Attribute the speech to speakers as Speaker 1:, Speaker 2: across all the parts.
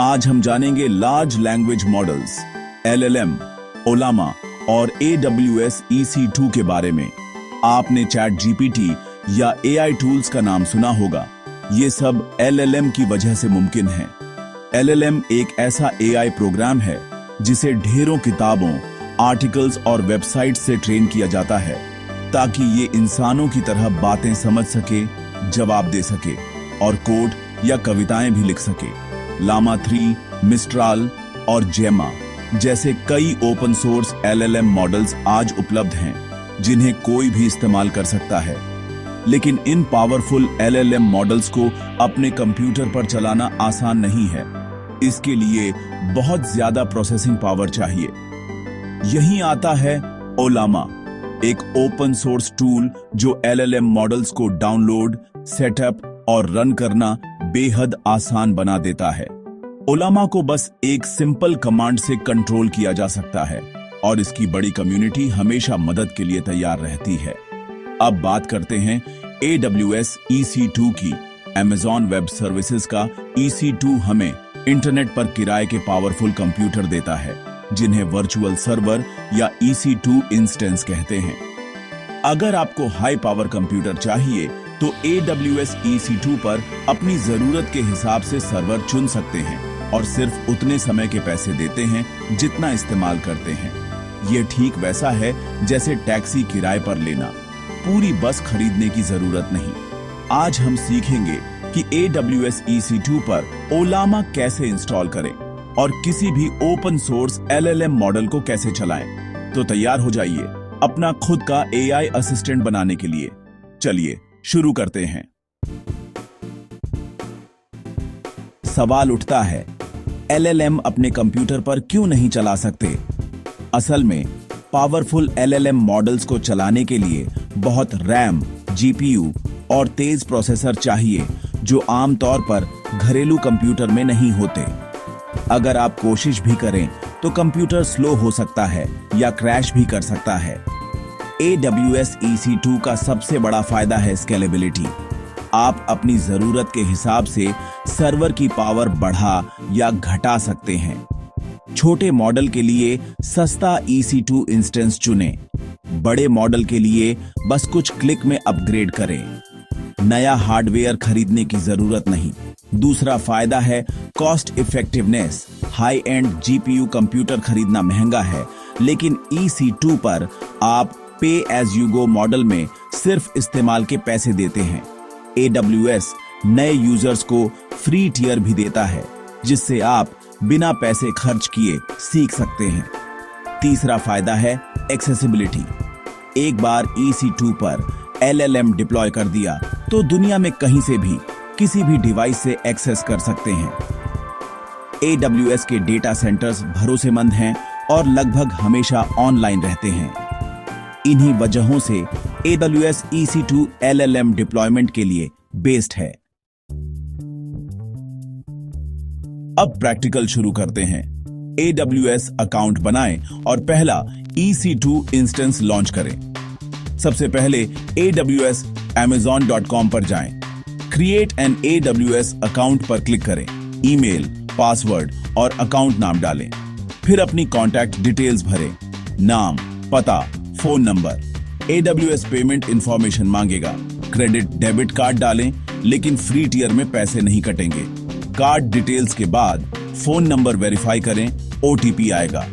Speaker 1: आज हम जानेंगे लार्ज लैंग्वेज मॉडल्स LLM, ओलामा और AWS EC2 के बारे में। आपने चैट GPT या AI टूल्स का नाम सुना होगा। ये सब LLM की वजह से मुमकिन है। LLM एक ऐसा AI प्रोग्राम है जिसे ढेरों किताबों, आर्टिकल्स और वेबसाइट से ट्रेन किया जाता है ताकि ये इंसानों की तरह बातें समझ सके, जवाब दे सके और कोड या कविताएं भी लिख सके। लामा 3, मिस्ट्राल और जेमा जैसे कई ओपन सोर्स LLM मॉडल्स आज उपलब्ध हैं जिन्हें कोई भी इस्तेमाल कर सकता है। लेकिन इन पावरफुल LLM मॉडल्स को अपने कंप्यूटर पर चलाना आसान नहीं है। इसके लिए बहुत ज्यादा प्रोसेसिंग पावर चाहिए। यहीं आता है ओलामा, एक ओपन सोर्स टूल जो LLM मॉडल्स को डाउनलोड, सेटअप और रन करना बेहद आसान बना देता है। ओलामा को बस एक सिंपल कमांड से कंट्रोल किया जा सकता है और इसकी बड़ी कम्युनिटी हमेशा मदद के लिए तैयार रहती है। अब बात करते हैं AWS EC2 की। Amazon वेब सर्विसेज का EC2 हमें इंटरनेट पर किराए के पावरफुल कंप्यूटर देता है जिन्हें वर्चुअल सर्वर या EC2 इंस्टेंस कहते हैं। अगर आपको हाई पावर कंप्यूटर चाहिए तो AWS EC2 पर अपनी जरूरत के हिसाब से सर्वर चुन सकते हैं और सिर्फ उतने समय के पैसे देते हैं जितना इस्तेमाल करते हैं। यह ठीक वैसा है जैसे टैक्सी किराए पर लेना, पूरी बस खरीदने की जरूरत नहीं। आज हम सीखेंगे कि AWS EC2 पर ओलामा कैसे इंस्टॉल करें और किसी भी ओपन सोर्स LLM मॉडल को कैसे चलाएं। तो तैयार हो जाइए अपना खुद का AI असिस्टेंट बनाने के लिए। चलिए शुरू करते हैं। सवाल उठता है, LLM अपने कंप्यूटर पर क्यों नहीं चला सकते? असल में पावरफुल LLM मॉडल्स को चलाने के लिए बहुत रैम, GPU और तेज प्रोसेसर चाहिए जो आमतौर पर घरेलू कंप्यूटर में नहीं होते। अगर आप कोशिश भी करें तो कंप्यूटर स्लो हो सकता है या क्रैश भी कर सकता है। AWS EC2 का सबसे बड़ा फायदा है स्केलेबिलिटी। आप अपनी जरूरत के हिसाब से सर्वर की पावर बढ़ा या घटा सकते हैं। छोटे मॉडल के लिए सस्ता EC2 इंस्टेंस चुनें। बड़े मॉडल के लिए बस कुछ क्लिक में अपग्रेड करें। नया हार्डवेयर खरीदने की जरूरत नहीं। दूसरा फायदा है cost effectiveness. High and GPU computer खरीदना महंगा है, लेकिन EC2 पर आप पे एज यू गो मॉडल में सिर्फ इस्तेमाल के पैसे देते हैं। AWS नए यूजर्स को फ्री टियर भी देता है जिससे आप बिना पैसे खर्च किए सीख सकते हैं। तीसरा फायदा है एक्सेसिबिलिटी। एक बार EC2 पर LLM डिप्लॉय कर दिया तो दुनिया में कहीं से भी किसी भी डिवाइस से एक्सेस कर सकते हैं। AWS के डेटा सेंटर्स भरोसेमंद हैं और लगभग हमेशा ऑनलाइन रहते हैं। इन्हीं वजहों से AWS EC2 LLM डिप्लॉयमेंट के लिए बेस्ड है। अब प्रैक्टिकल शुरू करते हैं। AWS अकाउंट बनाएं और पहला EC2 इंस्टेंस लॉन्च करें। सबसे पहले AWS Amazon.com पर जाएं। क्रिएट एन AWS अकाउंट पर क्लिक करें। ईमेल, पासवर्ड और अकाउंट नाम डालें। फिर अपनी कॉन्टैक्ट डिटेल्स भरें, नाम, पता, phone number. AWS payment information मांगेगा। क्रेडिट डेबिट कार्ड डालें, लेकिन फ्री टियर में पैसे नहीं कटेंगे। कार्ड डिटेल्स के बाद फोन नंबर वेरीफाई करें, OTP आएगा।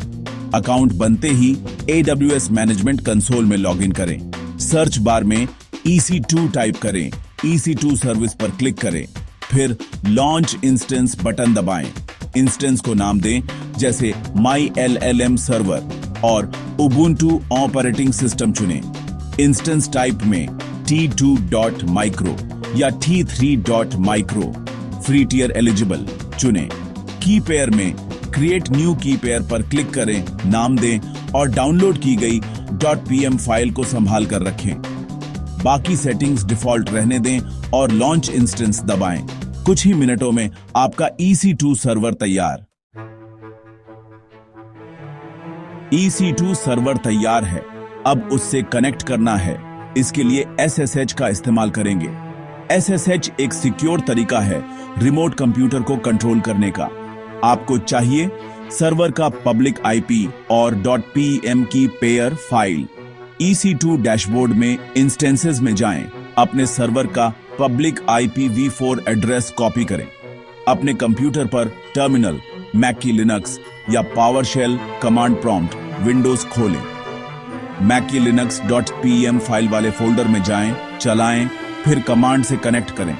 Speaker 1: अकाउंट बनते ही AWS मैनेजमेंट कंसोल में लॉगिन करें। सर्च बार में EC2 टाइप करें, EC2 सर्विस पर क्लिक करें, फिर लॉन्च इंस्टेंस बटन दबाएं। इंस्टेंस को नाम दें जैसे माई LLM सर्वर और Ubuntu ऑपरेटिंग सिस्टम चुनें। इंस्टेंस टाइप में T2.micro या T3.micro, फ्री टियर एलिजिबल चुनें। की पेयर में क्रिएट न्यू की पेयर पर क्लिक करें, नाम दें और डाउनलोड की गई .pm फाइल को संभाल कर रखें। बाकी सेटिंग्स डिफॉल्ट रहने दें और लॉन्च इंस्टेंस दबाएं। कुछ ही मिनटों में आपका EC2 सर्वर तैयार। EC2 सर्वर तैयार है। अब उससे कनेक्ट करना है। इसके लिए SSH का इस्तेमाल करेंगे। SSH एक सिक्योर तरीका है रिमोट कंप्यूटर को कंट्रोल करने का। आपको चाहिए सर्वर का पब्लिक आईपी और .pem की पेयर फाइल। EC2 डैशबोर्ड में इंस्टेंसेस में जाएं, अपने सर्वर का पब्लिक IPv4 एड्रेस कॉपी करें। अपने कंप्यूटर पर टर्मिनल, मैकी लिनक्स या पावरशेल कमांड प्रॉम्प्ट विंडोज खोलें। मैकी लिनक्स .pem फाइल वाले फोल्डर में जाएं, चलाएं, फिर कमांड से कनेक्ट करें।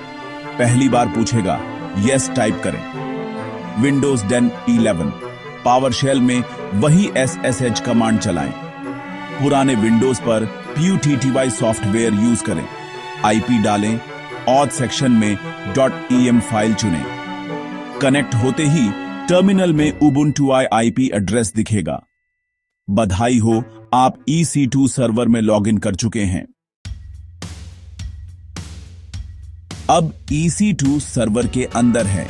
Speaker 1: पहली बार पूछेगा, यस टाइप करें। विंडोज 10 11 पावरशेल में वही SSH कमांड चलाएं। पुराने विंडोज पर PUTTY सॉफ्टवेयर यूज करें। आईपी डालें, ऑथ सेक्शन में .em फाइल चुनें। कनेक्ट होते ही टर्मिनल में उबुंटू IP एड्रेस दिखेगा। बधाई हो, आप EC2 सर्वर में लॉगिन कर चुके हैं। अब EC2 सर्वर के अंदर है।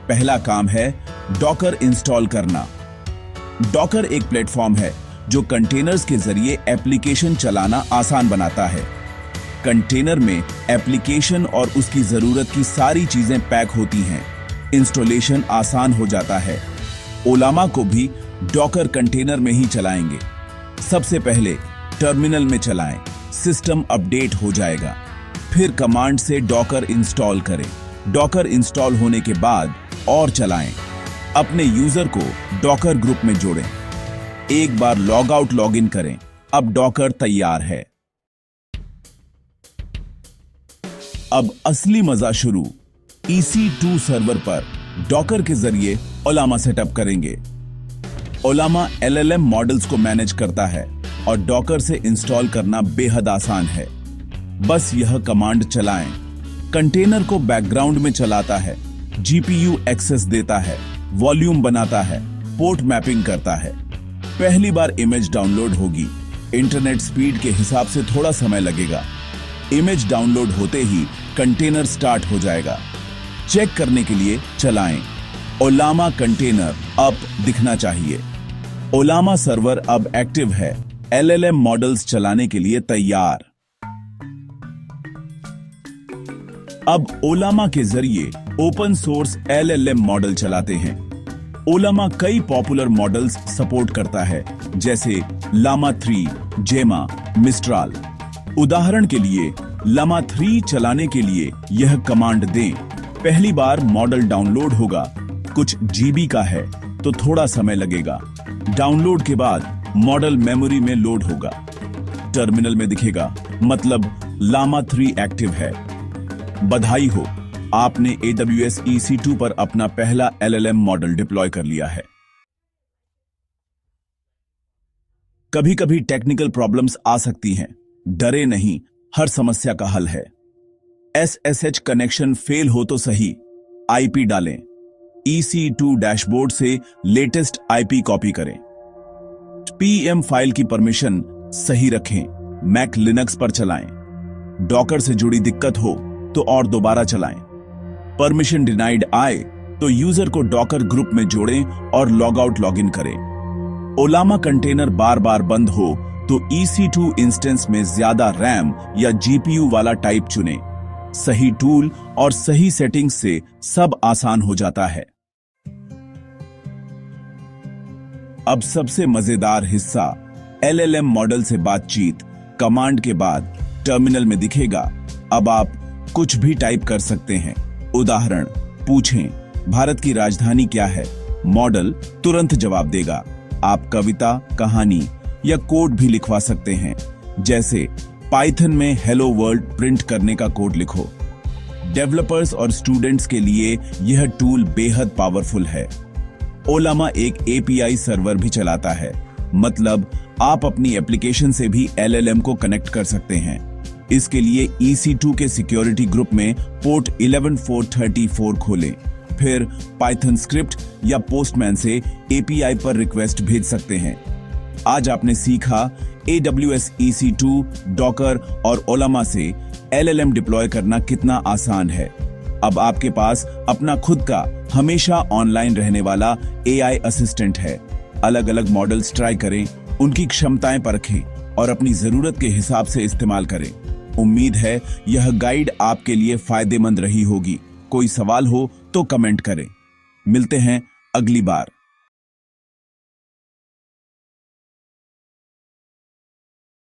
Speaker 1: पहला काम है डॉकर इंस्टॉल करना। डॉकर एक प्लेटफॉर्म है जो कंटेनर्स के जरिए एप्लीकेशन चलाना आसान बनाता है। कंटेनर में एप्लीकेशन और उसकी जरूरत की सारी चीजें पैक होती हैं। इंस्टॉलेशन आसान हो जाता है। ओलामा को भी डॉकर कंटेनर में ही चलाएंगे। सबसे पहले टर्मिनल में चलाएं, सिस्टम अपडेट हो जाएगा। फिर कमांड से डॉकर इंस्टॉल करें। डॉकर इंस्टॉल होने के बाद और चलाएं। अपने यूजर को डॉकर ग्रुप में जोड़ें। एक बार लॉग आउट लॉग इन करें। अब डॉकर तैयार है। अब असली मजा शुरू। EC2 सर्वर पर डॉकर के जरिए ओलामा सेटअप करेंगे। ओलामा LLM मॉडल्स को मैनेज करता है और डॉकर से इंस्टॉल करना बेहद आसान है। बस यह कमांड चलाएं। कंटेनर को बैकग्राउंड में चलाता है, GPU एक्सेस देता है, वॉल्यूम बनाता है, पोर्ट मैपिंग करता है। पहली बार इमेज डाउनलोड होगी। इंटरनेट स्पीड के हिसाब से थोड़ा समय लगेगा। इमेज डाउनलोड होते ही कंटेनर स्टार्ट हो जाएगा। चेक करने के लिए चलाएं। ओलामा कंटेनर अब दिखना चाहिए। ओलामा सर्वर अब एक्टिव है। LLM मॉडल्स चलाने के लिए तैयार। अब ओलामा के जरिए ओपन सोर्स LLM मॉडल चलाते हैं। ओलामा कई पॉपुलर मॉडल्स सपोर्ट करता है, जैसे लामा 3, जेमा, मिस्ट्राल। उदाहरण के लिए लामा 3 चलाने के लिए यह कमांड दें। पहली बार मॉडल डाउनलोड होगा। कुछ GB का है तो थोड़ा समय लगेगा। डाउनलोड के बाद मॉडल मेमोरी में लोड होगा। टर्मिनल में दिखेगा, मतलब लामा 3 एक्टिव है। बधाई हो, आपने AWS EC2 पर अपना पहला LLM मॉडल डिप्लॉय कर लिया है। कभी कभी टेक्निकल प्रॉब्लम्स आ सकती हैं। डरे नहीं, हर समस्या का हल है। SSH कनेक्शन फेल हो तो सही, IP डालें। EC2 डैशबोर्ड से लेटेस्ट IP कॉपी करें। PM फाइल की परमिशन सही रखें। मैक लिनक्स पर चलाएं। डॉकर से जुड़ी दिक्कत हो तो और दोबारा चलाएं। परमिशन डिनाइड आए तो यूजर को डॉकर ग्रुप में जोड़ें और लॉग आउट लॉग इन करें। ओलामा कंटेनर बार बार बंद हो तो EC2 इंस्टेंस में ज्यादा रैम या GPU वाला टाइप चुनें। सही टूल और सही सेटिंग्स से सब आसान हो जाता है। अब सबसे मजेदार हिस्सा, LLM मॉडल से बातचीत। कमांड के बाद टर्मिनल में दिखेगा। अब आप कुछ भी टाइप कर सकते हैं। उदाहरण, पूछें, भारत की राजधानी क्या है? मॉडल तुरंत जवाब देगा। आप कविता, कहानी या कोड भी लिखवा सकते हैं, जैसे पाइथन में हेलो वर्ल्ड प्रिंट करने का कोड लिखो। डेवलपर्स और स्टूडेंट्स के लिए यह टूल बेहद पावरफुल है। ओलामा एक API सर्वर भी चलाता है, मतलब आप अपनी एप्लीकेशन से भी LLM को कनेक्ट कर सकते हैं। इसके लिए EC2 के सिक्योरिटी ग्रुप में पोर्ट 11434 खोलें। फिर पाइथन स्क्रिप्ट या पोस्टमैन से API पर रिक्वेस्ट भेज सकते हैं। आज आपने सीखा AWS EC2, डॉकर और ओलामा से LLM डिप्लॉय करना कितना आसान है। अब आपके पास अपना खुद का हमेशा ऑनलाइन रहने वाला AI असिस्टेंट है। अलग अलग मॉडल्स ट्राई करें, उनकी क्षमताएं परखें और अपनी जरूरत के हिसाब से इस्तेमाल करें। उम्मीद है यह गाइड आपके लिए फायदेमंद रही होगी। कोई सवाल हो तो कमेंट करें। मिलते हैं अगली बार।